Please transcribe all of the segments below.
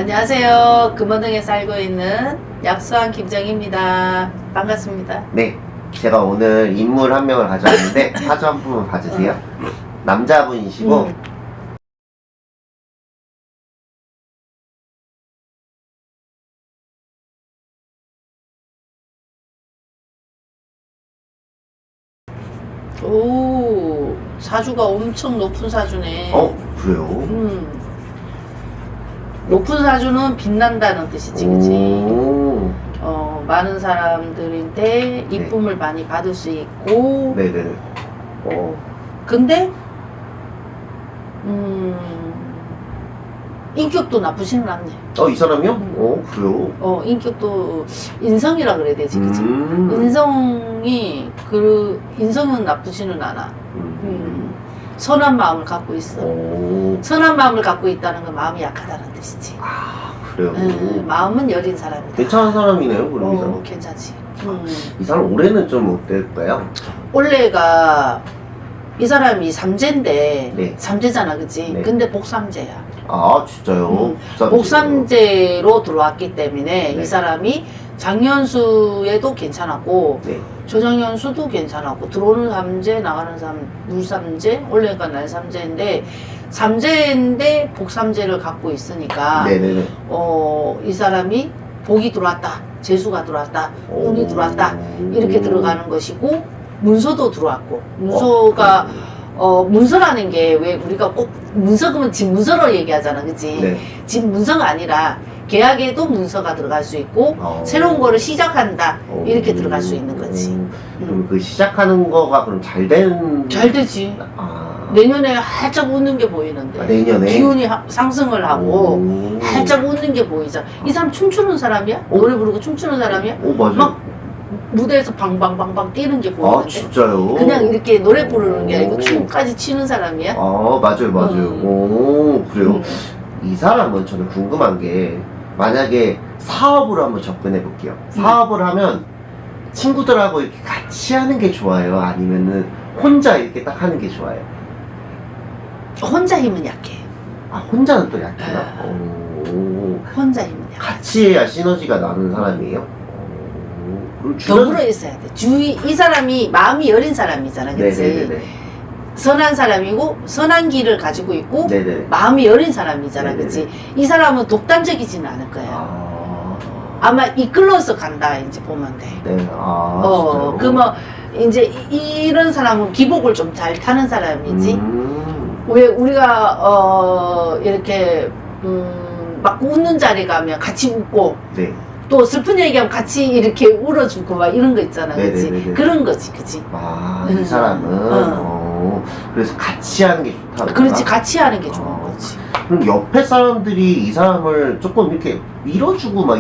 안녕하세요. 금호동에 살고 있는 약수왕 김정입니다. 반갑습니다. 네, 제가 오늘 인물 한 명을 가져왔는데 사주 한 분만 봐주세요. 남자분이시고 오, 사주가 엄청 높은 사주네. 그래요? 높은 사주는 빛난다는 뜻이지, 그치? 오, 많은 사람들한테 이쁨을 많이 받을 수 있고, 네네네. 근데, 인격도 나쁘지는 않네. 이 사람이요? 그래요? 인격도 인성이라 그래야 되지, 그치? 인성은 나쁘지는 않아. 선한 마음을 갖고 있어. 선한 마음을 갖고 있다는 건 마음이 약하다는 뜻이지. 그래요? 마음은 여린 사람이다. 괜찮은 사람이네요, 그럼 이 사람. 괜찮지. 이 사람 올해는 좀 어떨까요? 올해가 이 사람이 삼재인데, 네. 삼재잖아, 그치? 네. 근데 복삼재야. 진짜요? 복삼재로 들어왔기 때문에 네. 이 사람이 장년수에도 괜찮았고, 네. 조정연수도 괜찮았고, 들어오는 삼재, 나가는 물삼재, 올해가 날삼재인데, 삼재인데 복삼재를 갖고 있으니까, 네네네. 이 사람이 복이 들어왔다, 재수가 들어왔다, 운이 들어왔다, 이렇게 들어가는 것이고, 문서도 들어왔고, 문서가, 문서라는 게 왜 우리가 꼭 문서 그러면 집 문서로 얘기하잖아, 그치? 네. 집 문서가 아니라 계약에도 문서가 들어갈 수 있고 새로운 거를 시작한다 이렇게 들어갈 수 있는 거지. 그럼 그 시작하는 거가 그럼 잘 되지. 내년에 활짝 웃는 게 보이는데 내년에? 기운이 상승을 하고 활짝 웃는 게 보이잖아. 이 사람 춤추는 사람이야? 노래 부르고 춤추는 사람이야? 맞아요. 막 무대에서 방방방방 뛰는 게 보이는데 진짜요? 그냥 이렇게 노래 부르는 게 아니고 춤까지 추는 사람이야? 맞아요. 그래요? 이 사람은 저는 궁금한 게 만약에 사업으로 한번 접근해 볼게요. 사업을 하면 친구들하고 이렇게 같이 하는 게 좋아요? 아니면은 혼자 이렇게 딱 하는 게 좋아요? 혼자 힘은 약해. 혼자는 또 약해요? 혼자 힘은 약해. 같이 해야 시너지가 나는 사람이에요? 그럼 더불어 있어야 돼. 이 사람이 마음이 여린 사람이잖아, 그치? 네네네. 선한 사람이고 선한 길을 가지고 있고 네네. 마음이 여린 사람이잖아, 네네네. 그치? 이 사람은 독단적이지는 않을 거야. 아마 이끌러서 간다, 이제 보면 돼. 네. 진짜요? 그러면 이제 이런 사람은 기복을 좀 잘 타는 사람이지. 왜 우리가 이렇게 막 웃는 자리 가면 같이 웃고 네. 또 슬픈 얘기하면 같이 이렇게 울어주고 막 이런 거 있잖아, 그치? 네네네네. 그런 거지, 그치? 이 사람은 그래서 같이 하는 게 좋다. 그렇지, 같이 하는 게 좋은 거지. 그럼 옆에 사람들이 이 사람을 조금 이렇게 밀어주고 막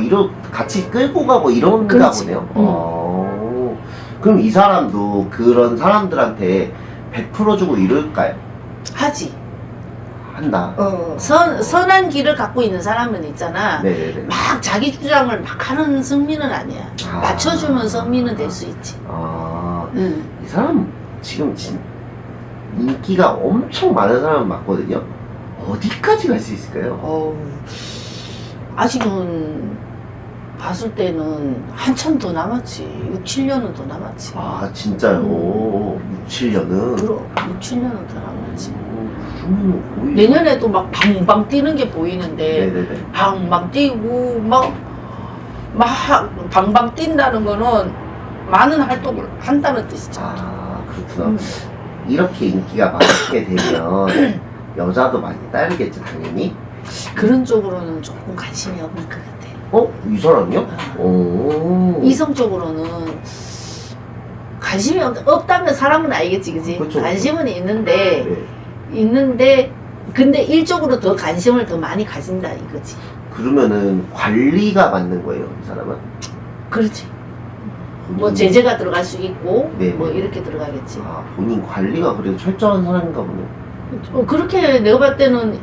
같이 끌고 가고 이런가 그렇지. 보네요. 그럼 이 사람도 그런 사람들한테 100% 주고 이럴까요? 하지. 한다. 선한 길을 갖고 있는 사람은 있잖아. 네네네. 막 자기 주장을 막 하는 성민은 아니야. 맞춰주면 성민은 될 수 있지. 이 사람 지금 인기가 엄청 많은 사람 맞거든요. 어디까지 갈 수 있을까요? 아직은 봤을 때는 한참 더 남았지. 6, 7년은 더 남았지. 진짜요? 6, 7년은? 그럼 6, 7년은 더 남았지. 그러면 거의 내년에도 막 방방 뛰는 게 보이는데 네네네. 방방 뛰고 막 방방 뛴다는 거는 많은 활동을 한다는 뜻이잖아. 그렇구나. 이렇게 인기가 많게 되면 여자도 많이 따르겠지, 당연히. 그런 쪽으로는 조금 관심이 없는 것 같아. 이 사람이요? 이성적으로는 관심이 없다면 사람은 알겠지, 그지? 그쵸. 관심은 있는데 네. 근데 일적으로 더 관심을 더 많이 가진다 이거지. 그러면은 관리가 맞는 거예요, 이 사람은? 그렇지. 뭐 제재가 들어갈 수 있고 네. 뭐 이렇게 들어가겠지. 본인 관리가 그래도 철저한 사람인가 보네. 그렇게 내가 봤을 때는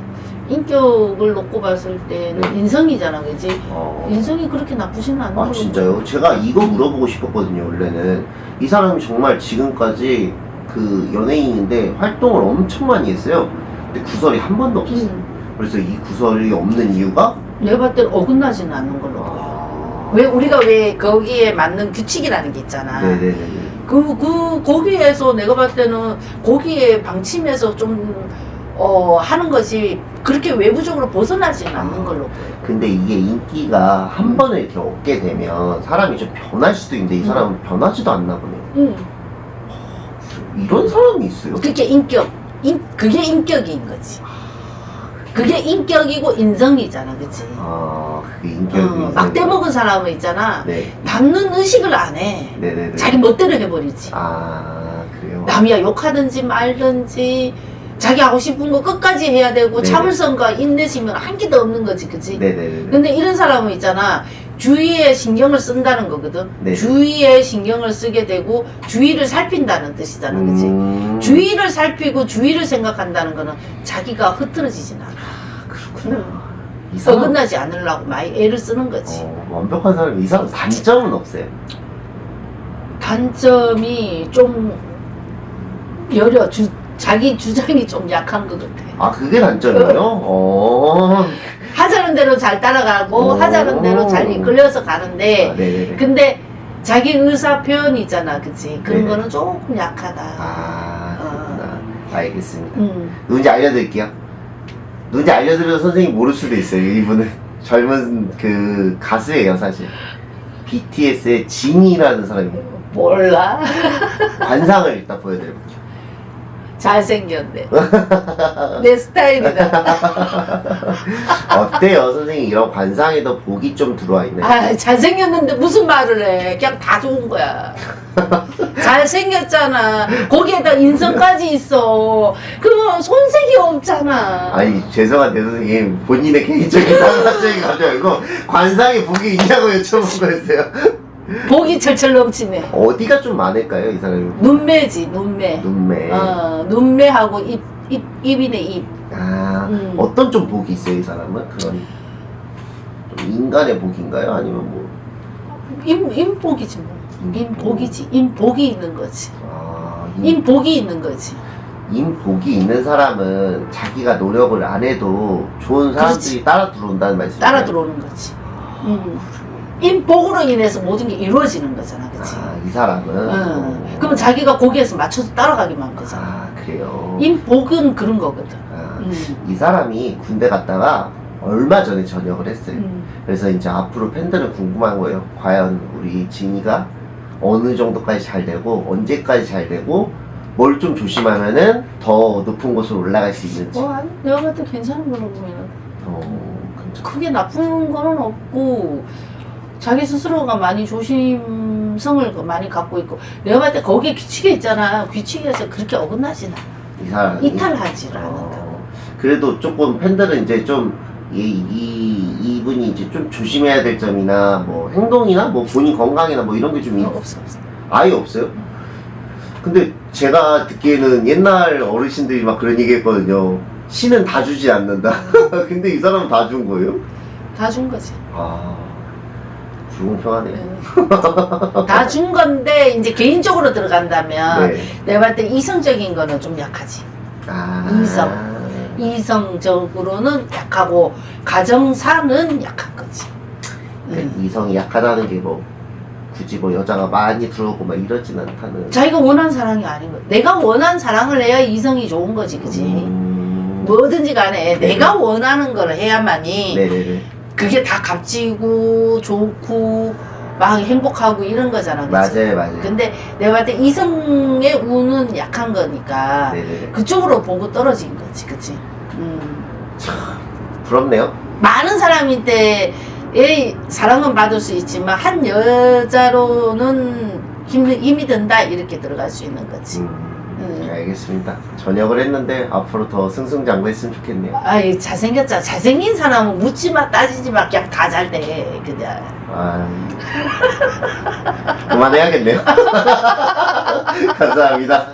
인격을 놓고 봤을 때는 인성이잖아, 그지? 인성이 그렇게 나쁘지는 않은 거. 진짜요? 제가 이거 물어보고 싶었거든요, 원래는. 이 사람이 정말 지금까지 그 연예인인데 활동을 엄청 많이 했어요. 근데 구설이 한 번도 없었어요. 그래서 이 구설이 없는 이유가 내가 봤을 때는 어긋나지는 않는 걸로 보여. 왜 우리가 왜 거기에 맞는 규칙이라는 게 있잖아. 네네네. 거기에서 내가 봤을 때는 거기에 방침에서 좀 하는 것이 그렇게 외부적으로 벗어나지는 않는 걸로 보여요. 근데 이게 인기가 한 번에 이렇게 얻게 되면 사람이 좀 변할 수도 있는데 이 사람은 변하지도 않나 보네요. 이런 사람이 있어요? 그게 그게 인격인 거지. 그게 인격이고 인성이잖아, 그치? 그게 인격이 막대 먹은 사람은 있잖아. 네. 남는 의식을 안 해. 네네네. 자기 멋대로 해버리지. 그래요? 남이야 욕하든지 말든지 자기 하고 싶은 거 끝까지 해야 되고 네네. 참을성과 인내심은 한 개도 없는 거지, 그치? 네네네. 근데 이런 사람은 있잖아. 주위에 신경을 쓴다는 거거든. 네. 주위에 신경을 쓰게 되고 주위를 살핀다는 뜻이잖아, 그치? 주위를 살피고 주위를 생각한다는 거는 자기가 흐트러지진 않아. 그렇구나. 이 사람 어긋나지 않으려고 많이 애를 쓰는 거지. 완벽한 사람이 이 사람 단점은 없어요. 단점이 좀 여려. 자기 주장이 좀 약한 것 같아. 그게 단점이에요? 하자는 대로 잘 따라가고 하자는 대로 잘 이끌려서 가는데 네네네. 근데 자기 의사 표현이 있잖아, 그치? 그런 네네. 거는 조금 약하다. 그렇구나. 알겠습니다. 음. 누군지 알려드릴게요. 누군지 알려드려도 선생님 모를 수도 있어요. 이분은 젊은 그 가수예요, 사실. BTS의 진이라는 사람이에요. 몰라. 관상을 일단 보여드려볼게요. 잘생겼네. 내 스타일이다. 어때요, 선생님? 이런 관상에도 복이 좀 들어와 있나요? 잘생겼는데 무슨 말을 해. 그냥 다 좋은 거야. 잘생겼잖아. 거기에다 인성까지 있어. 그럼 손색이 없잖아. 아니, 죄송한데, 선생님. 본인의 개인적인 상관적인 감정 말고 관상에 복이 있냐고 여쭤본 거였어요. 복이 철철 넘치네. 어디가 좀 많을까요, 이 사람이? 눈매지, 눈매. 눈매. 눈매하고 입이네, 입. 어떤 좀 복이 있어요, 이 사람은? 그런 좀 인간의 복인가요? 아니면 뭐? 인복이지 뭐. 인복이지. 인복이 있는 거지. 인복이 있는 거지. 인복이 있는 사람은 자기가 노력을 안 해도 좋은 사람들이 따라 들어온다는 말씀이에요? 따라 들어오는 거지. 인복으로 인해서 모든 게 이루어지는 거잖아, 그치? 이 사람은? 그럼 자기가 거기에서 맞춰서 따라가기만 하면 되잖아. 그래요? 인복은 그런 거거든. 이 사람이 군대 갔다가 얼마 전에 전역을 했어요. 그래서 이제 앞으로 팬들은 궁금한 거예요. 과연 우리 진이가 어느 정도까지 잘 되고 언제까지 잘 되고 뭘 좀 조심하면은 더 높은 곳으로 올라갈 수 있는지. 아니, 내가 봤을 때 괜찮은 거라고 보면은 크게 나쁜 거는 없고 자기 스스로가 많이 조심성을 많이 갖고 있고 내가 봤을 때 거기에 규칙이 있잖아. 규칙에서 그렇게 어긋나진 않아. 이 사람이 이탈하지를 않는다고. 그래도 조금 팬들은 이제 좀 이분이 이제 좀 조심해야 될 점이나 뭐 행동이나 뭐 본인 건강이나 뭐 이런 게 좀 없어. 아예 없어요? 근데 제가 듣기에는 옛날 어르신들이 막 그런 얘기 했거든요. 신은 다 주지 않는다. 근데 이 사람은 다 준 거예요? 다 준 거지. 불공평하네. 다 준 건데 이제 개인적으로 들어간다면 네. 내가 봤을 때 이성적인 거는 좀 약하지. 이성적으로는 약하고 가정사는 약한 거지. 이성이 약하다는 게 뭐 굳이 뭐 여자가 많이 들어오고 막 이러진 않다는. 자기가 원하는 사랑이 아닌 거. 내가 원하는 사랑을 해야 이성이 좋은 거지, 그지? 뭐든지 간에 내가 원하는 걸 해야만이 네네네. 그게 다 값지고 좋고 막 행복하고 이런 거잖아, 그치? 맞아요. 근데 내가 봤을 때 이성의 운은 약한 거니까 네네네. 그쪽으로 보고 떨어진 거지, 그치? 참 부럽네요. 많은 사람인데 사랑은 받을 수 있지만 한 여자로는 힘이 든다 이렇게 들어갈 수 있는 거지. 알겠습니다. 전역을 했는데 앞으로 더 승승장구했으면 좋겠네요. 아이 잘생겼잖아. 잘생긴 사람은 묻지마 따지지마 그냥 다 잘 돼. 그냥. 그만해야겠네요. 감사합니다.